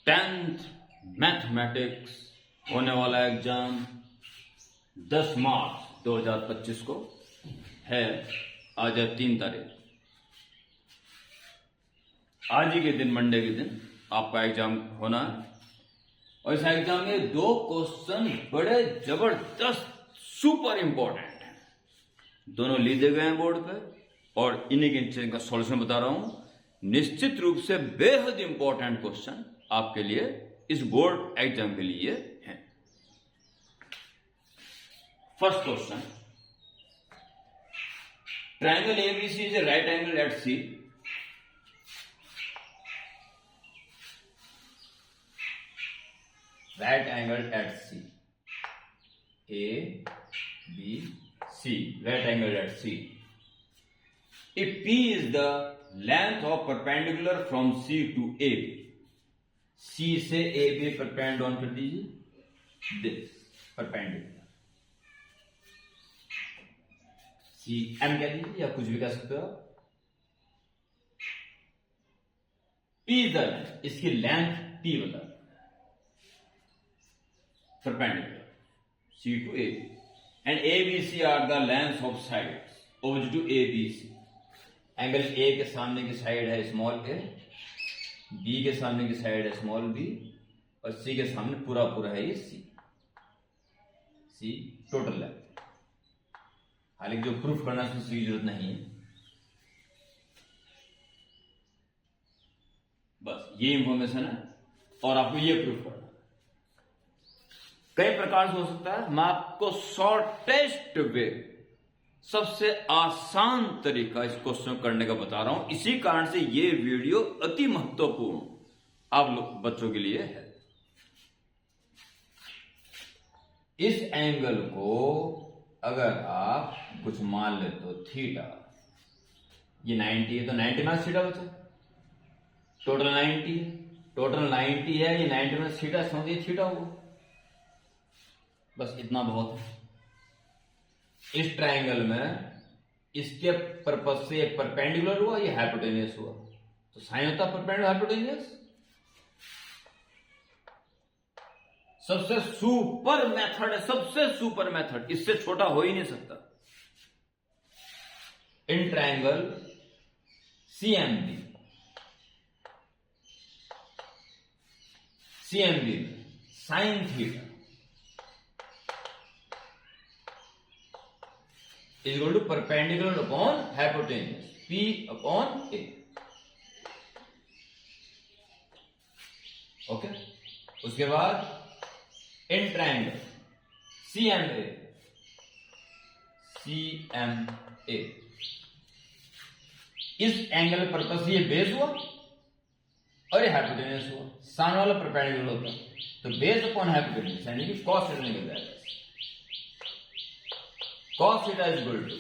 10th mathematics होने वाला exam 10 मार्च 2025 को है। आज है 3 तारीख। आज ही के दिन, मंडे के दिन आपका एग्जाम होना है और इस एग्जाम में 2 क्वेश्चन बड़े जबरदस्त सुपर इंपॉर्टेंट हैं। दोनों लिखे गए हैं बोर्ड पे और इन्हीं के का सॉल्यूशन बता रहा हूं। निश्चित रूप से बेहद इंपॉर्टेंट क्वेश्चन आपके लिए इस बोर्ड एग्जाम के लिए है। First question, triangle ABC is a right angle at C. Right angle at C, A B C, right angle at C. If P is the length of perpendicular from C to AB, C से AB perpendicular कर दीजिए, this perpendicular, C M कह दीजिए या कुछ भी कह सकते हो। P is the length, इसकी लेंथ P बता, perpendicular C to AB, and ABC are the lengths of sides opposite to ABC। Angle A के सामने की साइड है स्मॉल ए, बी के सामने की साइड है स्मॉल बी और सी के सामने पूरा पूरा है ये सी। सी टोटल लेंथ। हालांकि जो प्रूफ करना है उसकी जरूरत नहीं है, बस ये इंफॉर्मेशन है और आपको ये प्रूफ करना है। कई प्रकार से हो सकता है, मैं आपको शॉर्टेस्ट वे, सबसे आसान तरीका इस क्वेश्चन करने का बता रहा हूं। इसी कारण से ये वीडियो अति महत्वपूर्ण आप लोग बच्चों के लिए है। इस एंगल को अगर आप कुछ मान ले तो थीटा, ये 90 है तो 90 माइनस थीटा बचा, टोटल 90 है, टोटल 90 है, ये 90 माइनस थीटा, समझिए थीटा होगा। बस इतना बहुत है। इस ट्रायंगल में इसके पर्पस से परपेंडिकुलर हुआ, ये हाइपोटेनियस हुआ, तो साइन होता परपेंडिकुलर हाइपोटेनियस। सबसे सुपर मेथड है, सबसे सुपर मेथड, इससे छोटा हो ही नहीं सकता। इन ट्रायंगल सीएमबी, सीएमबी में sine theta is equal to perpendicular upon hypotenuse, P upon A. Okay, उसके बाद इन ट्रायंगल CMA, CMA, इस एंगल पर पर्पस ये बेस हुआ और ये हाइपोटेन्यूस हुआ। सामने वाला परपेंडिकुलर होता तो बेस अपॉन हाइपोटेन्यूस यानी कि कॉस थीटा निकल जाएगा। cos theta is equal to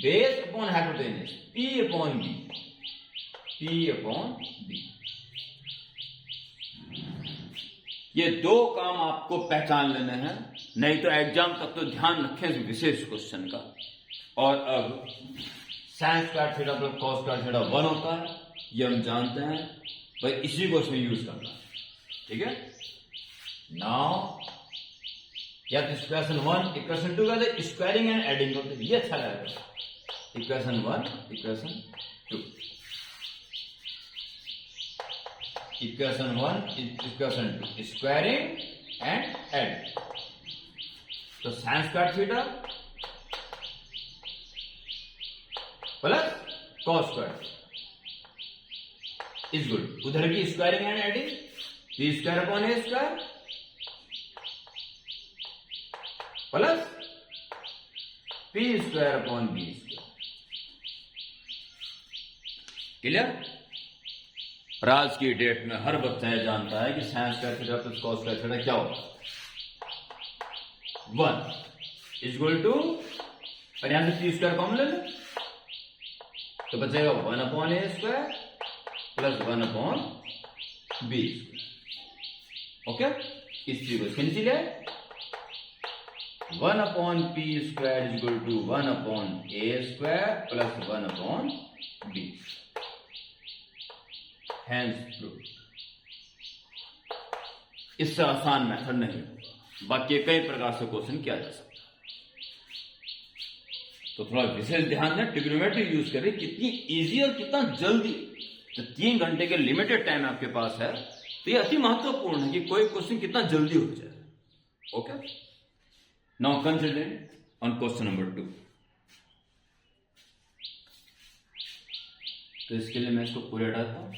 base upon hypotenuse P upon B, P upon B। ये 2 काम आपको पहचान लेने हैं, नहीं तो एग्जाम तक तो ध्यान रखें इस विशेष क्वेश्चन का। और अब sign square theta plus cos square theta 1 होता है, ये हम जानते हैं भाई, इसी को इसमें यूज करना है। ठीक है, नाउ या तो इक्वेशन 1 इक्वेशन 2 का स्क्वायरिंग एंड एडिंग करते, ये अच्छा लगेगा। Equation 1 equation 2, equation 1 equation 2, squaring and adding. तो sine square theta plus cos square is good, उधर की squaring and adding, B square upon A square plus P square upon B square. Clear? और आज की डेट में हर बच्चा यह जानता है कि sign square theta plus cos square theta क्या होगा, 1 इज इक्वल टू, और यहां से पी स्क्वायर कॉमन ले लो तो बचेगा 1 upon A square plus 1 upon B square. Okay, इस चीज को खींच लिया, 1 upon p square is equal to 1 upon a square plus 1 upon b. Hence proved. इससे आसान मेथड नहीं होगा, बाकी कई प्रकार से क्वेश्चन किया जा सकता है। तो थोड़ा विशेष ध्यान दें, ट्रिग्नोमेट्री यूज करें, कितनी इजी और कितना जल्दी। तो 3 घंटे के लिमिटेड टाइम आपके पास है, तो ये अति महत्वपूर्ण है कि कोई क्वेश्चन कितना जल्दी हो जाए। Okay, now consider on question number 2। तो इसके लिए मैं इसको पूरे हटाता हूं।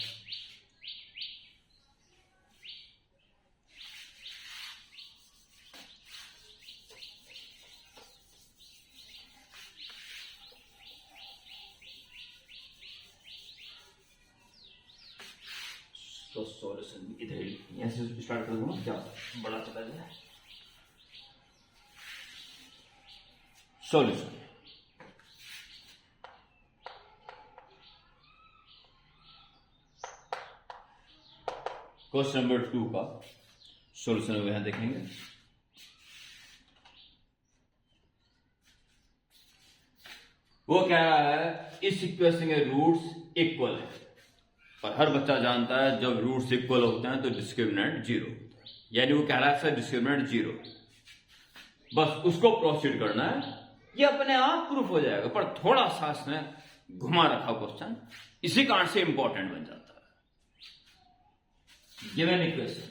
तो सॉल्यूशन इधर यहां से स्टार्ट कर दूंगा, क्या बड़ा चला जाए। सॉल्यूशन, क्वेश्चन नंबर 2 का सॉल्यूशन यहां देखेंगे। वो कह रहा है इस इक्वेशन के रूट्स इक्वल है, और हर बच्चा जानता है जब रूट्स इक्वल होते हैं तो डिस्क्रिमिनेंट 0 होता है। यानी वो कह रहा है सर डिस्क्रिमिनेंट 0, बस उसको प्रोसीड करना है, ये अपने आप प्रूफ हो जाएगा। पर थोड़ा सा इसने घुमा रखा क्वेश्चन, इसी कारण से इंपॉर्टेंट बन जाता है। Given equation,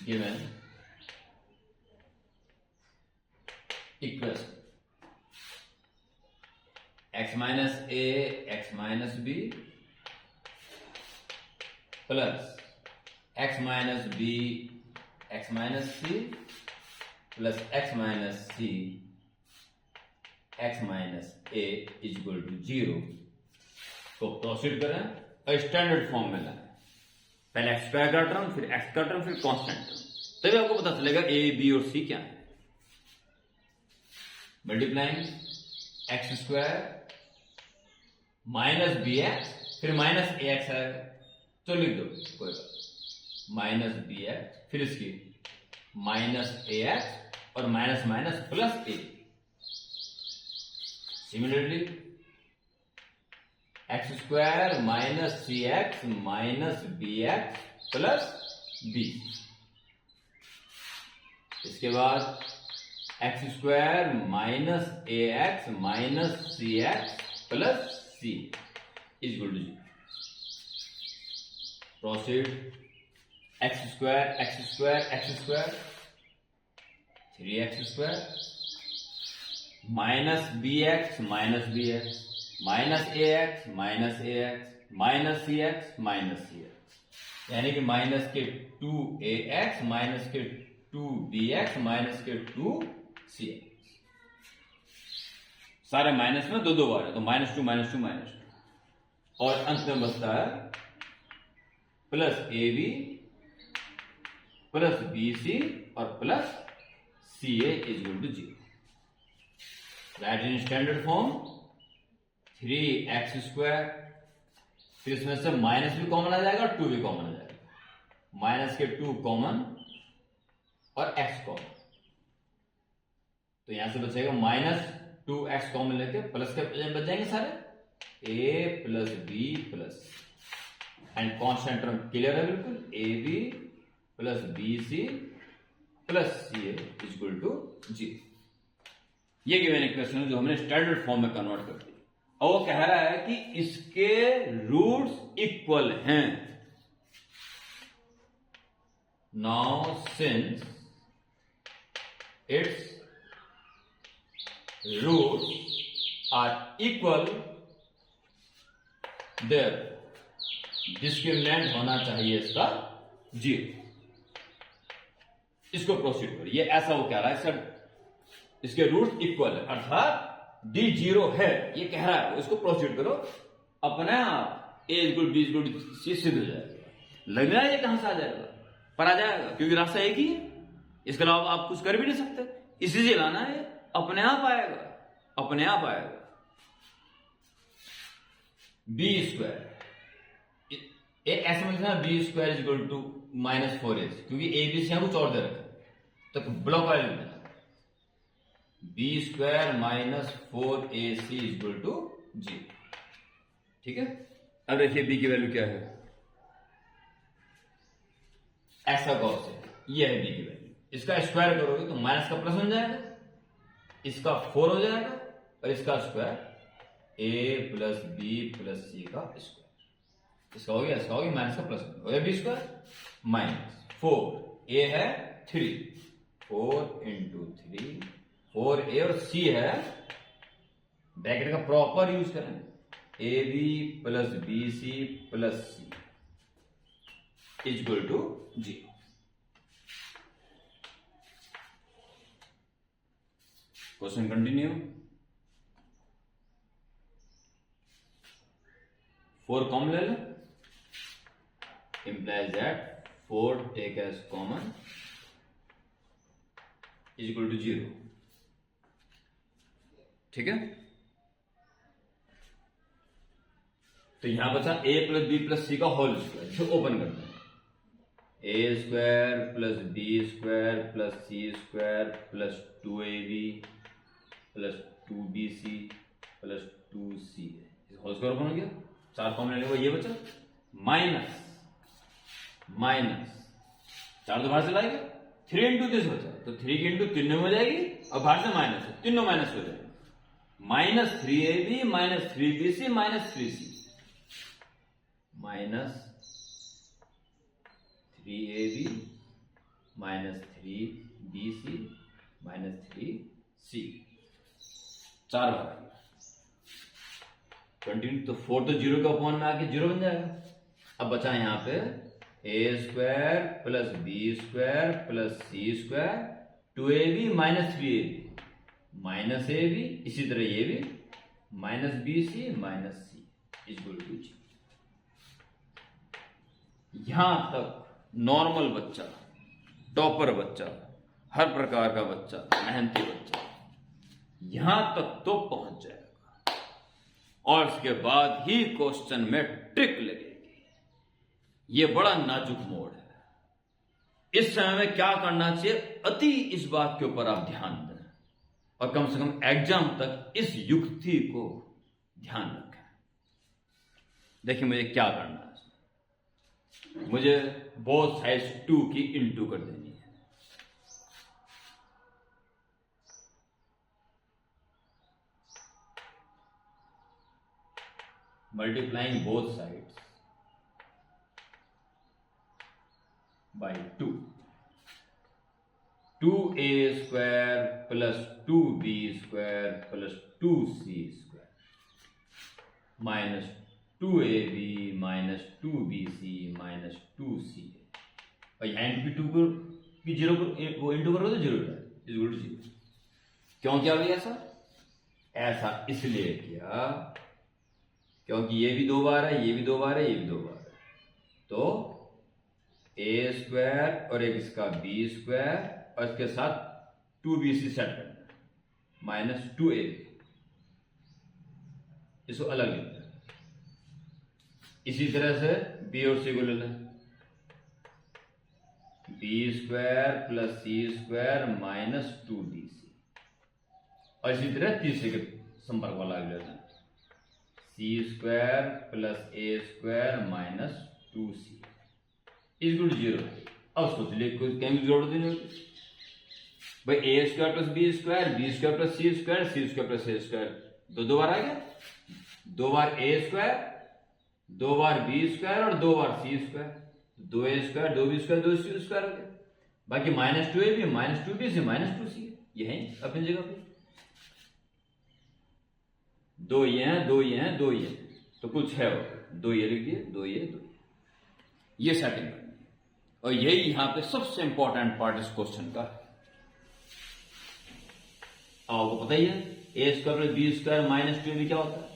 given equation x minus a x minus b plus x minus b x minus c plus x minus c x minus a equal to 0 को प्रोसीड करें। स्टैंडर्ड फॉर्म में लाएं, पहले x स्क्वायर का term, फिर x का term, फिर constant term, तभी आपको पता चलेगा a b और c क्या है। Multiplying x square minus B x, फिर माइनस ए एक्स है तो लिख दो कोई बात, माइनस बी एक्स, फिर इसकी माइनस ए एक्स और minus minus plus A. Similarly X square minus C X minus B X plus B. इसके बाद X square minus A X minus C X plus C equal to 0। Proceed X square X square X square 3x square minus B X minus B X minus A X minus A X minus C X minus C X, यानी कि minus के 2ax minus के 2bx minus के 2cx, सारे minus में दो बार है तो -2 -2 -2, और अंत में बचता है प्लस ab प्लस bc और plus ca equal to 0। Right in standard form 3x square, फिर इसमें से माइनस भी कॉमन आ जाएगा और 2 भी कॉमन आ जाएगा, माइनस के 2 कॉमन और x कॉमन, तो यहां से बचेगा -2x कॉमन लेके प्लस के बच जाएंगे सारे a plus b plus and constant term clear है बिल्कुल, ab plus bc plus ca equal to 0। ये गिवन इक्वेशन है जो हमने स्टैंडर्ड फॉर्म में कन्वर्ट कर दी, और वो कह रहा है कि इसके रूट्स इक्वल हैं। Now since its roots are equal there discriminant होना चाहिए इसका 0। इसको प्रोसीड करिए, ऐसा वो कह रहा है सर इसके रूट इक्वल है, अर्थात d 0 है ये कह रहा है, इसको प्रोसीड करो, अपने आप a equal b equal c सिद्ध हो जाएगा। लग रहा है ये कहां से आ जाएगा, पर आ जाएगा, क्योंकि रास्ता एक ही है, इसके अलावा आप कुछ कर भी नहीं सकते, इसी से लाना है, अपने आप आएगा, अपने आप आएगा। b स्क्वायर ऐसे में b square equal to -4ac, क्योंकि a b से यहां कुछ और दे रखा है तो ब्लॉक वाले लिखना, b square -4ac equal to 0। ठीक है, अब देखिए b की वैल्यू क्या है, ऐसा गॉस है, ये है बी की वैल्यू। इसका स्क्वायर करोगे तो माइनस का प्लस बन जाएगा, इसका 4 हो जाएगा और इसका स्क्वायर ए प्लस बी प्लस सी का स्क्वायर। इसका हो गया, इसका हो गया माइनस का प्लस हो गया, बी स्क्वायर माइनस 4 ए है 3, 4 इंटू 3 4 ए और सी है, ब्रैकेट का प्रॉपर यूज करें, a b plus b c plus C equal to 0। Question continue. 4 common ले लो, implies that 4 take as common is equal to 0। ठीक है, तो यहां बचा a plus B plus C का होल स्क्वायर, इसे ओपन करते हैं, A square plus B square plus C square plus 2ab plus 2bc plus 2c, whole square open हो गया, 4 कॉमन लेने को ये बचा, माइनस माइनस 4 तो बाहर से लाएगा, 3 इंटू दिस बचा, तो 3 की इंटू 3 में हो जाएगी और बाहर से माइनस है, तीनों माइनस हो जाएगा, minus 3ab minus 3bc minus 3c, minus 3ab minus 3bc minus 3c, 4 बार आ गया, कंटिन्यू, तो 4 तो 0 के अपॉन में आके 0 बन जाएगा। अब बचा यहां पे A square plus B square plus C square 2ab minus 3ab minus A B, इसी तरह ये भी minus B C minus C equal to 0। यहां तक नॉर्मल बच्चा, टॉपर बच्चा, हर प्रकार का बच्चा, मेहनती बच्चा यहां तक तो पहुंच जाएगा, और उसके बाद ही क्वेश्चन में ट्रिक लगेगी। ये बड़ा नाजुक मोड़ है, इस समय में क्या करना चाहिए, अति इस बात के ऊपर आप ध्यान दें और कम से कम एग्जाम तक इस युक्ति को ध्यान रखें। देखिए मुझे क्या करना है, मुझे बोथ साइड्स 2 की इंटू कर देनी है, multiplying both sides by 2, 2a square plus 2b square plus 2c square minus 2ab minus 2bc minus 2c, और यहाँ इंटू 2 को भी 0 को इंटू करोगे तो 0 इज इक्वल टू 0। क्यों किया भैया ऐसा? ऐसा इसलिए किया क्योंकि ये भी 2 बार है, ये भी 2 बार है, ये भी 2 बार है, तो ए स्क्वायर और एक इसका बी स्क्वायर और इसके साथ 2bc सेट करना है माइनस 2ab, इसको अलग लेते हैं, इसी तरह से बी और सी को ले लें, B square plus C square minus 2bc, और इसी तरह तीसरे के संपर्क वाला ले लेते हैं, C square plus A square minus 2c equal to 0। अब सोच लिया कहीं जोड़ देने भाई, A square plus B square, B square plus C square, C square plus A square, 2 बार आ गया, 2 बार ए स्क्वायर, 2 बार बी स्क्वायर और 2 बार C square, 2a square 2b square 2c square हो गया, बाकी minus 2ab minus 2bc minus 2c, ये है अपनी जगह पे, 2 ये हैं 2 ये हैं 2 ये, तो कुछ है 2 ये लिख दिए, 2 ये 2 ये सेटिंग करनी है, और यही यहां पे सबसे इंपॉर्टेंट पार्ट इस क्वेश्चन का है। आपको पता ही है A square plus B square minus 2ab क्या होता है,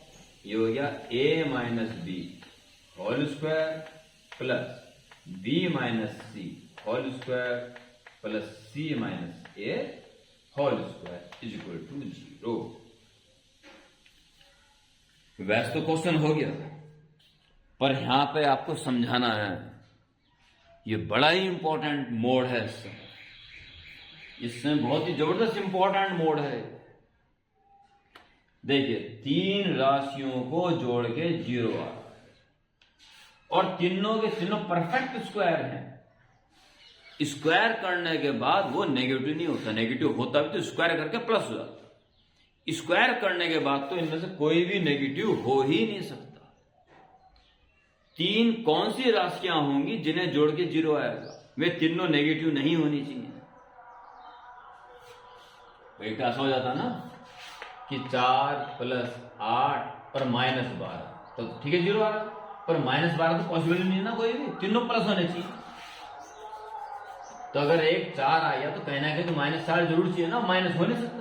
ये हो गया A minus B whole square plus B minus C whole square plus C minus A whole square is equal to 0। वैसे तो क्वेश्चन हो गया, पर यहां पे आपको समझाना है, ये बड़ा ही इंपॉर्टेंट मोड है, इसमें बहुत ही जबरदस्त इंपॉर्टेंट मोड है। देखिए 3 राशियों को जोड़ के 0 आ रहा है और तीनों के तीनों परफेक्ट स्क्वायर हैं, स्क्वायर करने के बाद वो नेगेटिव नहीं होता, नेगेटिव होता भी तो स्क्वायर करके प्लस हो जाता। स्क्वायर करने के बाद तो इनमें से कोई भी नेगेटिव हो ही नहीं सकता। तीन कौन सी राशियां होंगी जिन्हें जोड़ के 0 आएगा? वे तीनों नेगेटिव नहीं होनी चाहिए। तो एक ऐसा हो जाता ना कि 4 + 8 और -12, तो ठीक है 0 आ रहा, पर -12 तो पॉसिबल नहीं है ना, कोई भी तीनों प्लस होने चाहिए। तो अगर एक 4 आया तो कहना है कि -4 जरूर चाहिए ना, माइनस हो नहीं सकता।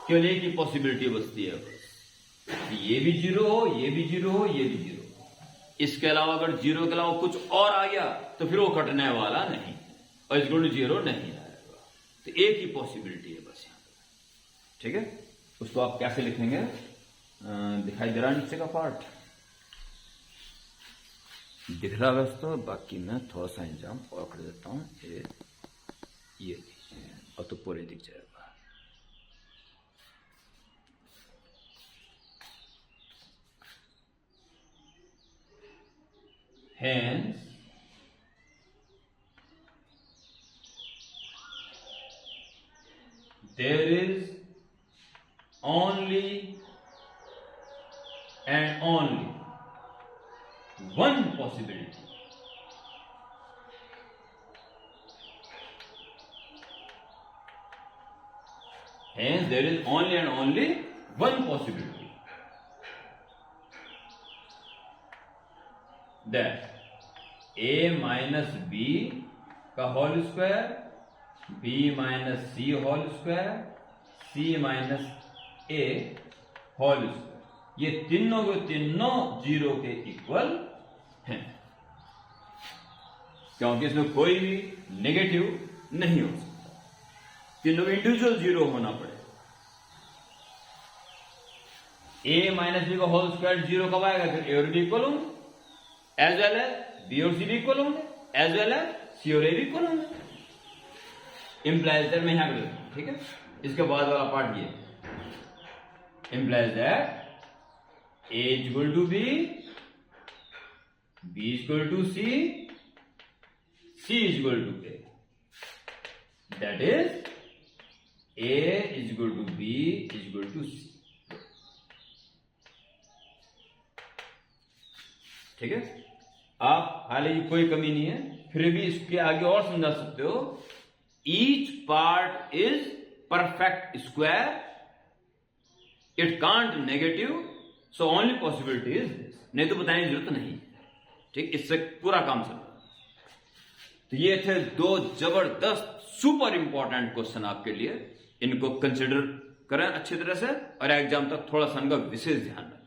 केवल एक ही पॉसिबिलिटी बचती है बस, ये भी 0 हो, ये भी 0 हो, ये भी 0। इसके अलावा अगर 0 के अलावा कुछ और आ गया तो फिर वो कटने वाला नहीं, और इक्वल टू 0 नहीं आएगा। तो एक ही पॉसिबिलिटी है बस यहाँ पे, ठीक है। उसको आप कैसे लिखेंगे? दिखाई दे रहा नीचे का पार्ट? दिख रहा बस, तो बाकी मैं थोड़ा सा इंजाम और कर देता हूं। ये और तो पूरे दिख जाएगा। Hence, there is only and only one possibility. Hence, there is only and only one possibility. That a minus b का whole square, b minus c whole square, c minus a whole square, ये तीनों के तीनों 0 के equal हैं, क्योंकि इसमें कोई भी नेगेटिव नहीं हो सकता। तीनों में इंडिविजुअल 0 होना पड़ेगा। a माइनस b का होल स्क्वायर 0 कब आएगा? फिर a और b इक्वल होंगे, एज वेल एज बी और सी भी इक्वल होंगे, एज वेल एज सी और ए भी इक्वल होंगे। इंप्लाइज दैट, मैं यहां कर देता हूं, ठीक है। इसके बाद वाला पार्ट ये implies that A is equal to B, B is equal to C, C is equal to A. That is A is equal to B is equal to C, ठीक है। आप हालांकि कोई कमी नहीं है, फिर भी इसके आगे और समझा सकते हो। Each part is perfect square, it can't negative, so only possibility is this. नहीं तो बताने की जरूरत नहीं, ठीक। इससे पूरा काम चल रहा। तो ये थे 2 जबरदस्त सुपर इंपॉर्टेंट क्वेश्चन आपके लिए। इनको कंसिडर करें अच्छी तरह से, और एग्जाम तक थोड़ा सा इनका विशेष ध्यान रखें।